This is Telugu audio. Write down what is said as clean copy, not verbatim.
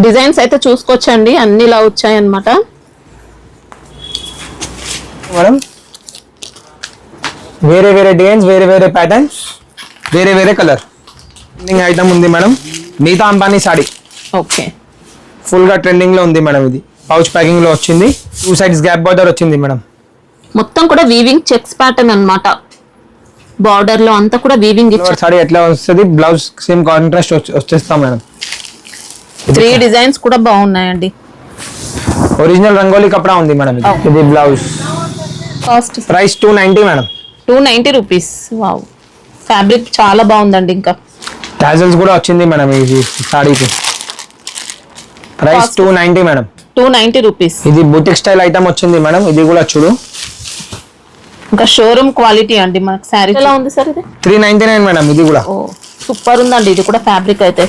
డిజైన్స్ అయితే చూసుకోవచ్చండి, అన్ని ఇలా వచ్చాయి అన్నమాట మేడం. వేరే వేరే డిజైన్స్, వేరే వేరే ప్యాటర్న్స్, వేరే వేరే కలర్ ఐటమ్ ఉంది madam. Nita Ambani saree okay, full గా ట్రెండింగ్ లో ఉంది మేడం. ఇది పౌచ్ ప్యాకింగ్ లో వచ్చింది, 2 సైడ్స్ గ్యాప్ బార్డర్ వచ్చింది మేడం. మొత్తం కూడా వీవింగ్ చెక్స్ ప్యాటర్న్ అన్నమాట. బార్డర్ లో అంతా కూడా వీవింగ్ ఇచ్చారు. సాడీ ఎట్లా వస్తుంది, బ్లౌజ్ సేమ్ కాంట్రాస్ట్ వచ్చేస్తాం మేడం. 3 డిజైన్స్ కూడా బాగున్నాయండి. ఒరిజినల్ రంగోలీ కపడా ఉంది మేడం. ఇది blouse. Cost price 290 madam. 290 rupees. Wow, fabric చాలా బాగుందండి. ఇంకా టాజల్స్ కూడా వచ్చింది మేడం ఈ సాడీకి. Price 290 madam. 290 రూపీస్. ఇది బుటిక్ స్టైల్ ఐటమ్ వచ్చింది మేడం. ఇది కూడా చూడు, ఇంకా షోరూమ్ క్వాలిటీ అండి. మనకి శారీ ఎలా ఉంది సార్ ఇది? 399 మేడం. ఇది కూడా ఓ సూపర్ ఉందండి. ఇది కూడా ఫ్యాబ్రిక్ అయితే